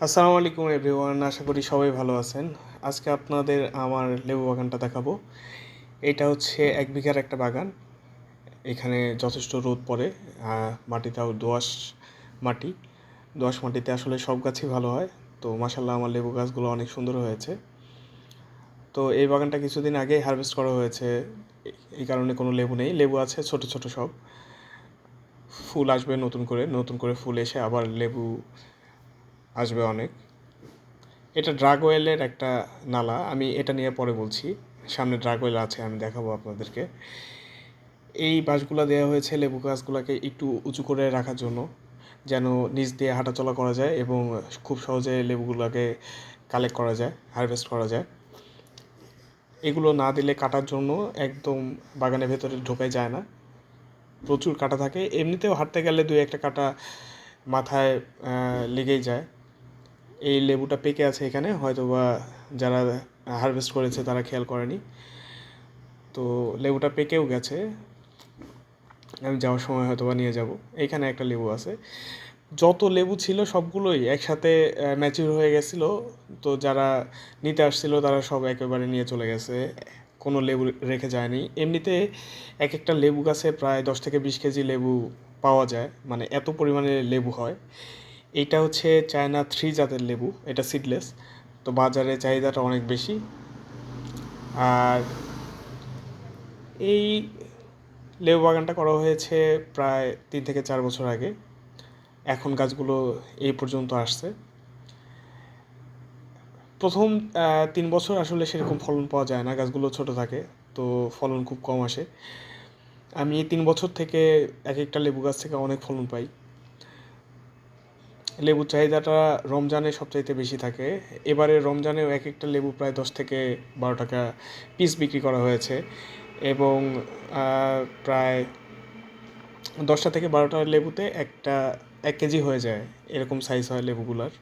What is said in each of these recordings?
আসসালামু আলাইকুম এভরিওয়ান, আশা করি সবাই ভালো আছেন। আজকে আপনাদের আমার লেবু বাগানটা দেখাবো। এটা হচ্ছে ১ বিঘার একটা বাগান। এখানে যথেষ্ট রোদ পড়ে, মাটিটাও দোআঁশ মাটি। দোআঁশ মাটিতে আসলে সব গাছই ভালো হয়। তো মাশাআল্লাহ আমার লেবু গাছগুলো অনেক সুন্দর হয়েছে। তো এই বাগানটা কিছুদিন আগেই হারভেস্ট করা হয়েছে। এই কারণে কোনো লেবু নেই, লেবু আছে ছোট ছোট সব। ফুল আসবে নতুন করে ফুল এসে আবার লেবু আসবে অনেক। এটা ড্রাগ ওয়েলের একটা নালা, আমি এটা নিয়ে পরে বলছি। সামনে ড্রাগ ওয়েল আছে, আমি দেখাবো আপনাদেরকে। এই বাঁশগুলো দেওয়া হয়েছে লেবু গাছগুলোকে একটু উঁচু করে রাখার জন্য, যেন নিচ দিয়ে হাঁটাচলা করা যায় এবং খুব সহজে লেবুগুলোকে কালেক্ট করা যায়, হারভেস্ট করা যায়। এগুলো না দিলে কাটার জন্য একদম বাগানের ভেতরে ঢোকাই যায় না, প্রচুর কাটা থাকে। এমনিতেও হাঁটতে গেলে দুই একটা কাটা মাথায় লেগেই যায়। এই লেবুটা পেকে আছে এখানে, হয়তো বা যারা হারভেস্ট করেছে তারা খেয়াল করেনি। তো লেবুটা পেকেও গেছে, আমি যাওয়ার সময় হয়তো বা নিয়ে যাব। এইখানে একটা লেবু আছে, যত লেবু ছিল সবগুলোই একসাথে ম্যাচিউর হয়ে গেছিলো। তো যারা নিতে আসছিল তারা সব একেবারে নিয়ে চলে গেছে, কোনো লেবু রেখে যায়নি। এমনিতে এক একটা লেবু গাছে প্রায় 10 থেকে 20 কেজি লেবু পাওয়া যায়, মানে এত পরিমাণে লেবু হয়। এইটা হচ্ছে চায়না 3 জাতের লেবু, এটা সিডলেস। তো বাজারে চাহিদাটা অনেক বেশি। আর এই লেবু বাগানটা করা হয়েছে প্রায় 3 থেকে 4 বছর আগে। এখন গাছগুলো এই পর্যন্ত আসছে। প্রথম 3 বছর আসলে সেরকম ফলন পাওয়া যায় না, গাছগুলো ছোট থাকে, তো ফলন খুব কম আসে। আমি এই 3 বছর থেকে এক একটা লেবু গাছ থেকে অনেক ফলন পাই। লেবুর চাহিদাটা রমজানে সবচাইতে বেশি থাকে। এবারে রমজানেও এক একটা লেবু প্রায় 10 থেকে 12 টাকা পিস বিক্রি করা হয়েছে, এবং প্রায় 10টা থেকে 12টা লেবুতে 1 কেজি হয়ে যায়, এরকম সাইজ হয় লেবুগুলার।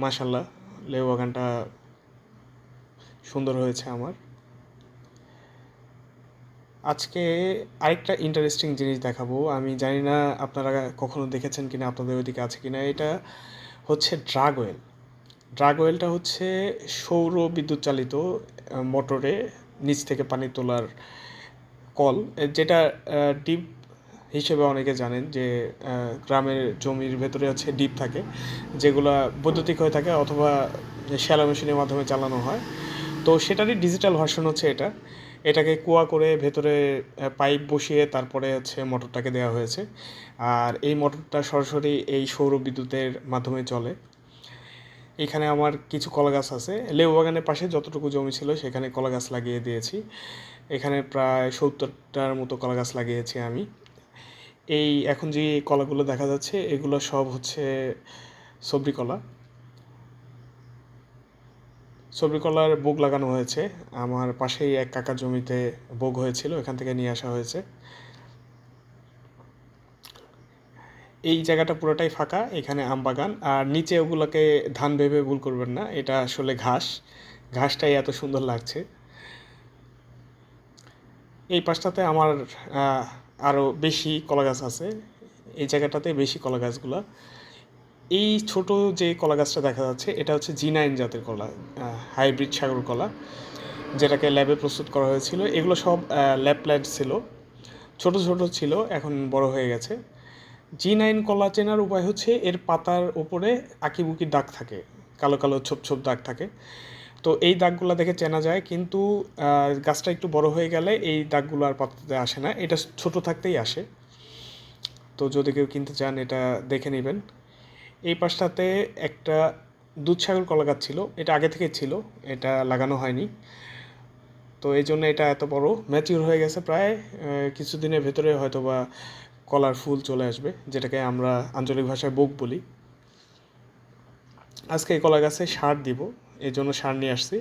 মাশাল্লাহ, লেবু বাগানটা সুন্দর হয়েছে আমার। আজকে আরেকটা ইন্টারেস্টিং জিনিস দেখাবো, আমি জানি না আপনারা কখনো দেখেছেন কিনা, আপনাদের ওইদিকে আছে কিনা। এটা হচ্ছে ড্রাগ ওয়েল। ড্রাগ ওয়েলটা হচ্ছে সৌর বিদ্যুৎ চালিত মোটরে নিচ থেকে পানি তোলার কল, যেটা ডিপ হিসেবে অনেকে জানেন যে গ্রামের জমির ভেতরে হচ্ছে ডিপ থাকে, যেগুলো বৈদ্যুতিক হয়ে থাকে অথবা শ্যালো মেশিনের মাধ্যমে চালানো হয়। তো সেটারই ডিজিটাল ভার্সন হচ্ছে এটা। এটাকে কুয়া করে ভেতরে পাইপ বসিয়ে তারপরে হচ্ছে মোটরটাকে দেওয়া হয়েছে। আর এই মোটরটা সরাসরি এই সৌর বিদ্যুতের মাধ্যমে চলে। এখানে আমার কিছু কলা গাছ আছে, লেবু বাগানের পাশে যতটুকু জমি ছিল সেখানে কলা গাছ লাগিয়ে দিয়েছি। এখানে প্রায় 70টার মতো কলা গাছ লাগিয়েছি আমি। এই এখন যে কলাগুলো দেখা যাচ্ছে এগুলো সব হচ্ছে সবরি কলা। সবরি কলার বোগ লাগানো হয়েছে, আমার পাশেই এক কাকার জমিতে বোগ হয়েছিল, এখান থেকে নিয়ে আসা হয়েছে। এই জায়গাটা পুরোটাই ফাঁকা, এখানে আম বাগান। আর নিচে ওগুলোকে ধান ভেবে ভুল করবেন না, এটা আসলে ঘাস। ঘাসটাই এত সুন্দর লাগছে। এই পাশটাতে আমার আরও বেশি কলা গাছ আছে, এই জায়গাটাতে বেশি কলা গাছগুলো। এই ছোট যে কলা গাছটা দেখা যাচ্ছে এটা হচ্ছে জি9 জাতের কলা, হাইব্রিড সাগর কলা, যেটাকে ল্যাবে প্রস্তুত করা হয়েছিল। এগুলো সব ল্যাব প্ল্যান্ট ছিল, ছোট ছোট ছিল, এখন বড় হয়ে গেছে। জি9 কলা চেনার উপায় হচ্ছে এর পাতার ওপরে আঁকিবুকি দাগ থাকে, কালো কালো ছোপ ছোপ দাগ থাকে। তো এই দাগগুলো দেখে চেনা যায়, কিন্তু গাছটা একটু বড় হয়ে গেলে এই দাগগুলো আর পাতাতে আসে না, এটা ছোট থাকতেই আসে। তো যদি কেউ কিনতে চান এটা দেখে নেবেন। এই পাশটাতে একটা দুধসাগর কলা গাছ ছিল, এটা আগে থেকে ছিল, এটা লাগানো হয়নি। তো এই জন্য এটা এত বড় ম্যাচিউর হয়ে গেছে প্রায়, কিছুদিনের ভেতরে হয়তো বা কলার ফুল চলে আসবে, যেটাকে আমরা আঞ্চলিক ভাষায় বোক বলি। আজকে এই কলা গাছে সার দিব, এই জন্য সার নিয়ে আসছি।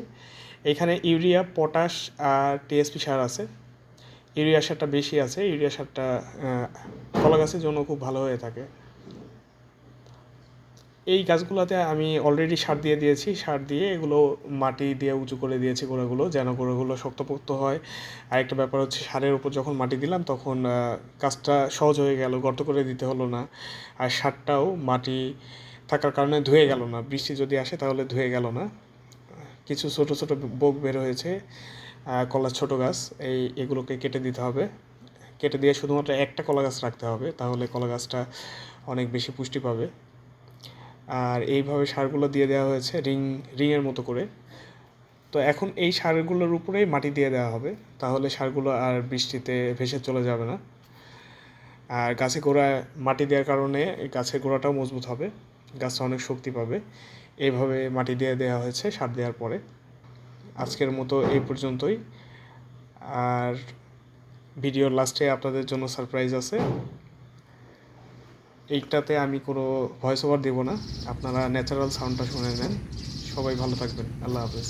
এখানে ইউরিয়া, পটাশ আর টিএসপি সার আছে। ইউরিয়া সারটা বেশি আছে, ইউরিয়া সারটা কলা গাছের জন্য খুব ভালো হয়ে থাকে। এই গাছগুলোতে আমি অলরেডি সার দিয়ে দিয়েছি, সার দিয়ে এগুলো মাটি দিয়ে উঁচু করে দিয়েছি গোড়াগুলো, যেন গোড়াগুলো শক্তপোক্ত হয়। আরেকটা ব্যাপার হচ্ছে সারের উপর যখন মাটি দিলাম তখন কাজটা সহজ হয়ে গেল, গর্ত করে দিতে হলো না। আর সারটাও মাটি থাকার কারণে ধুয়ে গেল না, বৃষ্টি যদি আসে তাহলে ধুয়ে গেল না। কিছু ছোট ছোট বোক বের হয়েছে, কলার ছোট গাছ, এগুলোকে কেটে দিতে হবে। কেটে দিয়ে শুধুমাত্র একটা কলা গাছ রাখতে হবে, তাহলে কলা গাছটা অনেক বেশি পুষ্টি পাবে। আর এইভাবে সারগুলো দিয়ে দেওয়া হয়েছে রিংয়ের মতো করে। তো এখন এই সারগুলোর উপরেই মাটি দিয়ে দেওয়া হবে, তাহলে সারগুলো আর বৃষ্টিতে ভেসে চলে যাবে না। আর গাছে গোড়ায় মাটি দেওয়ার কারণে গাছের গোড়াটাও মজবুত হবে, গাছটা অনেক শক্তি পাবে। এইভাবে মাটি দিয়ে দেওয়া হয়েছে সার দেওয়ার পরে। আজকের মতো এই পর্যন্তই। আর ভিডিওর লাস্টে আপনাদের জন্য সারপ্রাইজ আছে। এইটাতে আমি কোনো ভয়েস ওভার দেবো না, আপনারা ন্যাচারাল সাউন্ডটা শুনে নেন। সবাই ভালো থাকবেন, আল্লাহ হাফেজ।